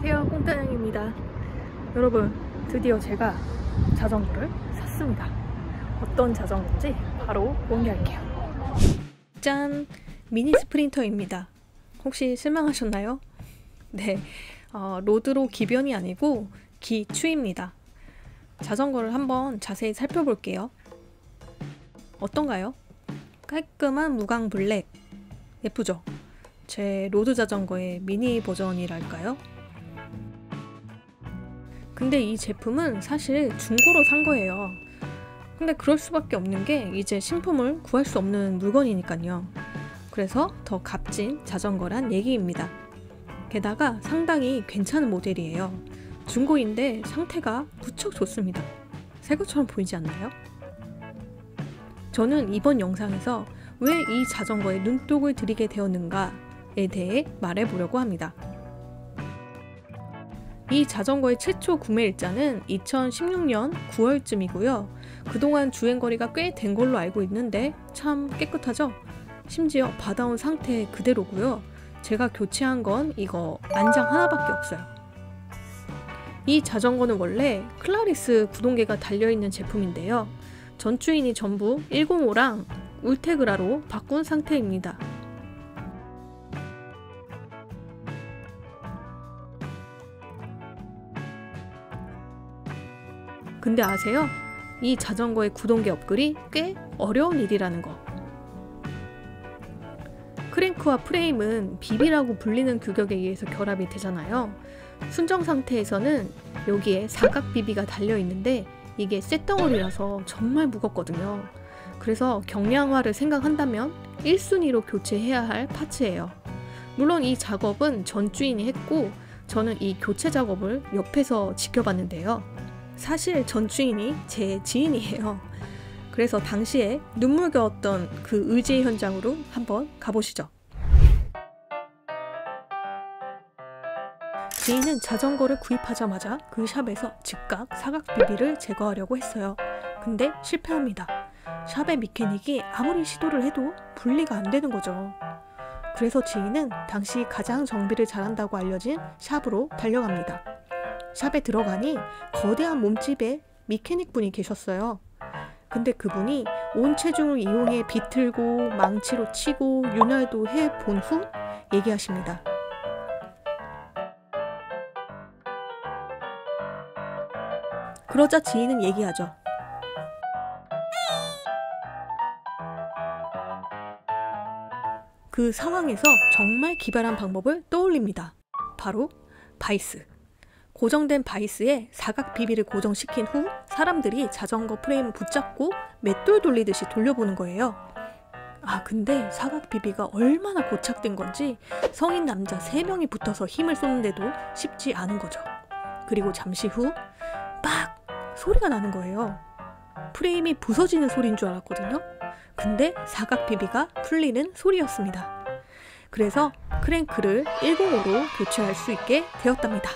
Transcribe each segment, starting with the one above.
안녕하세요, 꽁따냥입니다. 여러분, 드디어 제가 자전거를 샀습니다. 어떤 자전거인지 바로 공개할게요. 짠! 미니 스프린터입니다. 혹시 실망하셨나요? 네, 로드로 기변이 아니고 기추입니다. 자전거를 한번 자세히 살펴볼게요. 어떤가요? 깔끔한 무광 블랙, 예쁘죠? 제 로드 자전거의 미니 버전이랄까요? 근데 이 제품은 사실 중고로 산 거예요. 근데 그럴 수밖에 없는 게 이제 신품을 구할 수 없는 물건이니까요. 그래서 더 값진 자전거란 얘기입니다. 게다가 상당히 괜찮은 모델이에요. 중고인데 상태가 무척 좋습니다. 새 것처럼 보이지 않나요? 저는 이번 영상에서 왜 이 자전거에 눈독을 들이게 되었는가에 대해 말해보려고 합니다. 이 자전거의 최초 구매 일자는 2016년 9월쯤이고요. 그동안 주행거리가 꽤 된 걸로 알고 있는데 참 깨끗하죠? 심지어 받아온 상태 그대로고요. 제가 교체한 건 이거 안장 하나밖에 없어요. 이 자전거는 원래 클라리스 구동계가 달려있는 제품인데요. 전주인이 전부 105랑 울테그라로 바꾼 상태입니다. 근데 아세요? 이 자전거의 구동계 업글이 꽤 어려운 일이라는 거. 크랭크와 프레임은 비비라고 불리는 규격에 의해서 결합이 되잖아요. 순정 상태에서는 여기에 사각 비비가 달려있는데 이게 쇳덩어리라서 정말 무겁거든요. 그래서 경량화를 생각한다면 1순위로 교체해야 할 파츠예요. 물론 이 작업은 전 주인이 했고 저는 이 교체 작업을 옆에서 지켜봤는데요. 사실 전 주인이 제 지인이에요. 그래서 당시에 눈물겨웠던 그 의지의 현장으로 한번 가보시죠. 지인은 자전거를 구입하자마자 그 샵에서 즉각 사각 비비를 제거하려고 했어요. 근데 실패합니다. 샵의 미케닉이 아무리 시도를 해도 분리가 안 되는 거죠. 그래서 지인은 당시 가장 정비를 잘한다고 알려진 샵으로 달려갑니다. 샵에 들어가니 거대한 몸집의 미케닉 분이 계셨어요. 근데 그분이 온 체중을 이용해 비틀고 망치로 치고 윤활도 해본 후 얘기하십니다. 그러자 지인은 얘기하죠. 그 상황에서 정말 기발한 방법을 떠올립니다. 바로 바이스. 고정된 바이스에 사각 비비를 고정시킨 후 사람들이 자전거 프레임을 붙잡고 맷돌 돌리듯이 돌려보는 거예요. 근데 사각 비비가 얼마나 고착된 건지 성인 남자 3명이 붙어서 힘을 쏟는데도 쉽지 않은 거죠. 그리고 잠시 후 빡! 소리가 나는 거예요. 프레임이 부서지는 소리인 줄 알았거든요. 근데 사각 비비가 풀리는 소리였습니다. 그래서 크랭크를 105로 교체할 수 있게 되었답니다.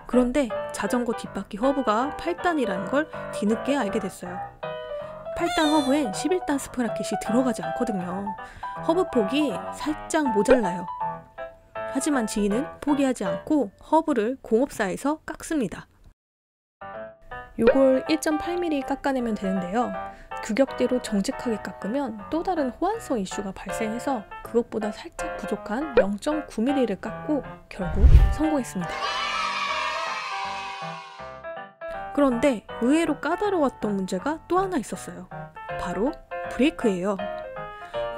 그런데 자전거 뒷바퀴 허브가 8단이라는 걸 뒤늦게 알게 됐어요. 8단 허브엔 11단 스프라켓이 들어가지 않거든요. 허브 폭이 살짝 모자라요. 하지만 지인은 포기하지 않고 허브를 공업사에서 깎습니다. 요걸 1.8mm 깎아내면 되는데요. 규격대로 정직하게 깎으면 또 다른 호환성 이슈가 발생해서 그것보다 살짝 부족한 0.9mm를 깎고 결국 성공했습니다. 그런데 의외로 까다로웠던 문제가 또 하나 있었어요. 바로 브레이크예요.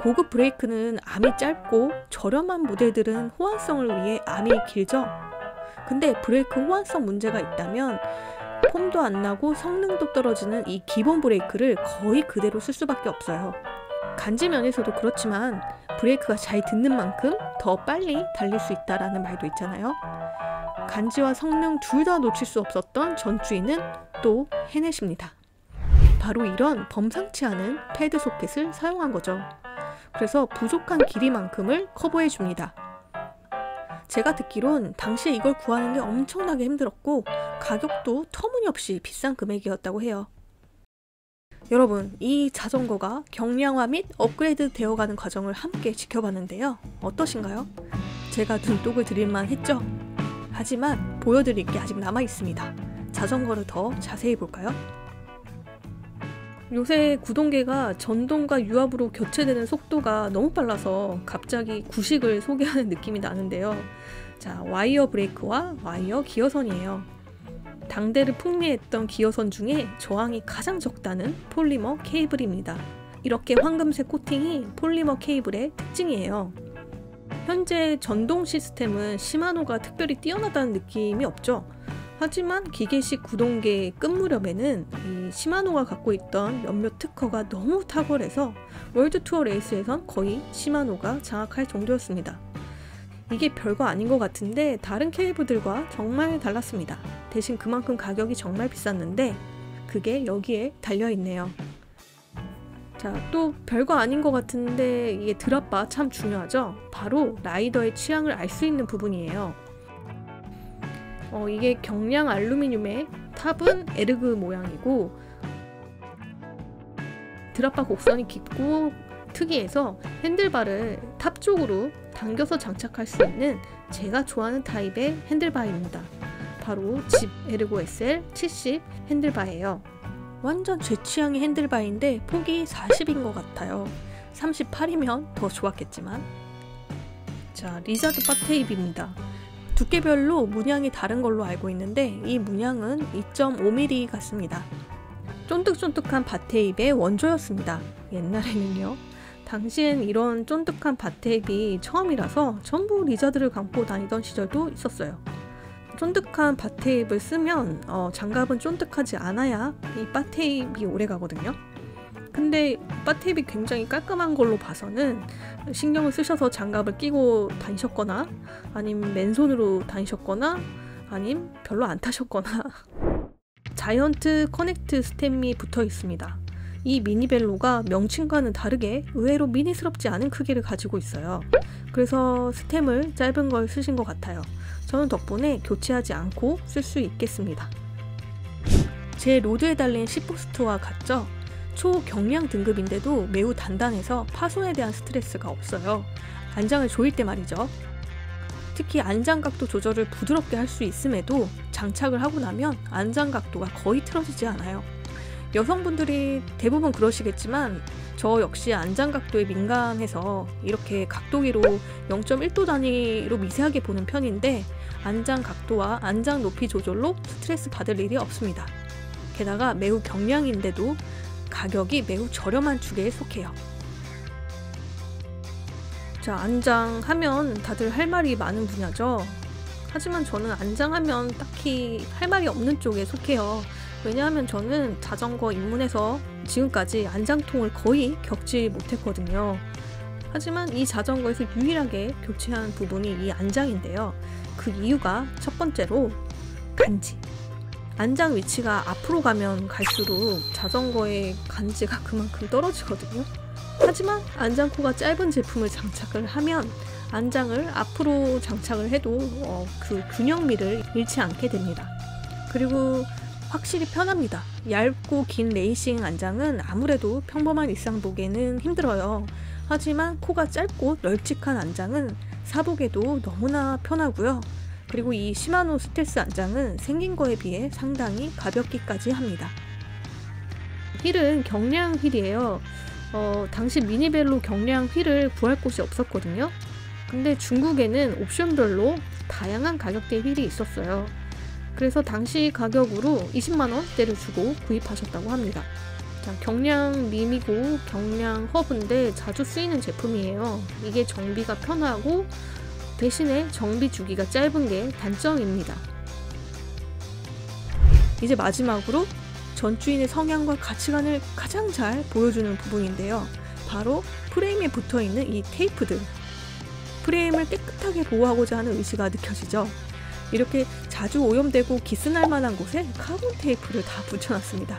고급 브레이크는 암이 짧고 저렴한 모델들은 호환성을 위해 암이 길죠. 근데 브레이크 호환성 문제가 있다면 폼도 안 나고 성능도 떨어지는 이 기본 브레이크를 거의 그대로 쓸 수밖에 없어요. 간지 면에서도 그렇지만 브레이크가 잘 듣는 만큼 더 빨리 달릴 수 있다라는 말도 있잖아요. 간지와 성능 둘 다 놓칠 수 없었던 전 주인은 또 해내십니다. 바로 이런 범상치 않은 패드 소켓을 사용한 거죠. 그래서 부족한 길이만큼을 커버해 줍니다. 제가 듣기론 당시에 이걸 구하는 게 엄청나게 힘들었고 가격도 터무니없이 비싼 금액이었다고 해요. 여러분, 이 자전거가 경량화 및 업그레이드 되어가는 과정을 함께 지켜봤는데요. 어떠신가요? 제가 눈독을 들일만 했죠? 하지만 보여드릴 게 아직 남아있습니다. 자전거를 더 자세히 볼까요? 요새 구동계가 전동과 유압으로 교체되는 속도가 너무 빨라서 갑자기 구식을 소개하는 느낌이 나는데요. 자, 와이어 브레이크와 와이어 기어선이에요. 당대를 풍미했던 기어선 중에 저항이 가장 적다는 폴리머 케이블입니다. 이렇게 황금색 코팅이 폴리머 케이블의 특징이에요. 현재 전동 시스템은 시마노가 특별히 뛰어나다는 느낌이 없죠. 하지만 기계식 구동계의 끝 무렵에는 이 시마노가 갖고 있던 몇몇 특허가 너무 탁월해서 월드투어 레이스에선 거의 시마노가 장악할 정도였습니다. 이게 별거 아닌 것 같은데 다른 케이블들과 정말 달랐습니다. 대신 그만큼 가격이 정말 비쌌는데 그게 여기에 달려있네요. 자, 또 별거 아닌 것 같은데 이게 드랍바 참 중요하죠? 바로 라이더의 취향을 알 수 있는 부분이에요. 이게 경량 알루미늄의 탑은 에르그 모양이고 드랍바 곡선이 깊고 특이해서 핸들바를 탑 쪽으로 당겨서 장착할 수 있는 제가 좋아하는 타입의 핸들바입니다. 바로 집 에르고 SL 70 핸들바예요. 완전 제 취향의 핸들바인데 폭이 40인 것 같아요. 38이면 더 좋았겠지만. 자, 리자드 바 테이프입니다. 두께별로 문양이 다른 걸로 알고 있는데 이 문양은 2.5mm 같습니다. 쫀득쫀득한 바테잎의 원조였습니다. 옛날에는요. 당시엔 이런 쫀득한 바테잎이 처음이라서 전부 리자드를 감고 다니던 시절도 있었어요. 쫀득한 바테잎을 쓰면 장갑은 쫀득하지 않아야 이 바테잎이 오래가거든요. 근데 바테잎이 굉장히 깔끔한 걸로 봐서는 신경을 쓰셔서 장갑을 끼고 다니셨거나 아니면 맨손으로 다니셨거나 아니면 별로 안 타셨거나 자이언트 커넥트 스템이 붙어 있습니다. 이 미니벨로가 명칭과는 다르게 의외로 미니스럽지 않은 크기를 가지고 있어요. 그래서 스템을 짧은 걸 쓰신 것 같아요. 저는 덕분에 교체하지 않고 쓸 수 있겠습니다. 제 로드에 달린 시포스트와 같죠? 초경량 등급인데도 매우 단단해서 파손에 대한 스트레스가 없어요. 안장을 조일 때 말이죠. 특히 안장각도 조절을 부드럽게 할 수 있음에도 장착을 하고 나면 안장각도가 거의 틀어지지 않아요. 여성분들이 대부분 그러시겠지만 저 역시 안장각도에 민감해서 이렇게 각도기로 0.1도 단위로 미세하게 보는 편인데 안장각도와 안장 높이 조절로 스트레스 받을 일이 없습니다. 게다가 매우 경량인데도 가격이 매우 저렴한 축에 속해요. 자, 안장하면 다들 할 말이 많은 분야죠. 하지만 저는 안장하면 딱히 할 말이 없는 쪽에 속해요. 왜냐하면 저는 자전거 입문해서 지금까지 안장통을 거의 겪지 못했거든요. 하지만 이 자전거에서 유일하게 교체한 부분이 이 안장인데요. 그 이유가 첫 번째로 간지. 안장 위치가 앞으로 가면 갈수록 자전거의 간지가 그만큼 떨어지거든요. 하지만 안장코가 짧은 제품을 장착을 하면 안장을 앞으로 장착을 해도 그 균형미를 잃지 않게 됩니다. 그리고 확실히 편합니다. 얇고 긴 레이싱 안장은 아무래도 평범한 일상복에는 힘들어요. 하지만 코가 짧고 널찍한 안장은 사복에도 너무나 편하고요. 그리고 이 시마노 스텔스 안장은 생긴 거에 비해 상당히 가볍기까지 합니다. 휠은 경량 휠이에요. 당시 미니벨로 경량 휠을 구할 곳이 없었거든요. 근데 중국에는 옵션별로 다양한 가격대의 휠이 있었어요. 그래서 당시 가격으로 20만원대를 주고 구입하셨다고 합니다. 자, 경량 림이고 경량 허브인데 자주 쓰이는 제품이에요. 이게 정비가 편하고 대신에 정비 주기가 짧은 게 단점입니다. 이제 마지막으로 전주인의 성향과 가치관을 가장 잘 보여주는 부분인데요. 바로 프레임에 붙어있는 이 테이프들. 프레임을 깨끗하게 보호하고자 하는 의지가 느껴지죠. 이렇게 자주 오염되고 기스날 만한 곳에 카본 테이프를 다 붙여놨습니다.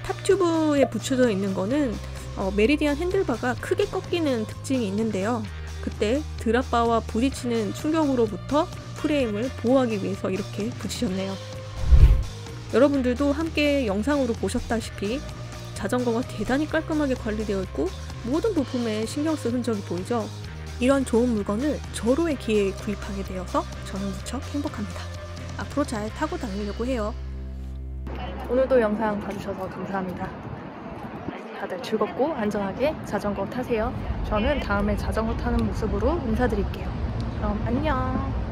탑튜브에 붙여져 있는 거는 메리디안 핸들바가 크게 꺾이는 특징이 있는데요. 그때 드랍바와 부딪히는 충격으로부터 프레임을 보호하기 위해서 이렇게 붙이셨네요. 여러분들도 함께 영상으로 보셨다시피 자전거가 대단히 깔끔하게 관리되어 있고 모든 부품에 신경 쓴 흔적이 보이죠? 이런 좋은 물건을 절호의 기회에 구입하게 되어서 저는 무척 행복합니다. 앞으로 잘 타고 다니려고 해요. 오늘도 영상 봐주셔서 감사합니다. 다들 즐겁고 안전하게 자전거 타세요. 저는 다음에 자전거 타는 모습으로 인사드릴게요. 그럼 안녕.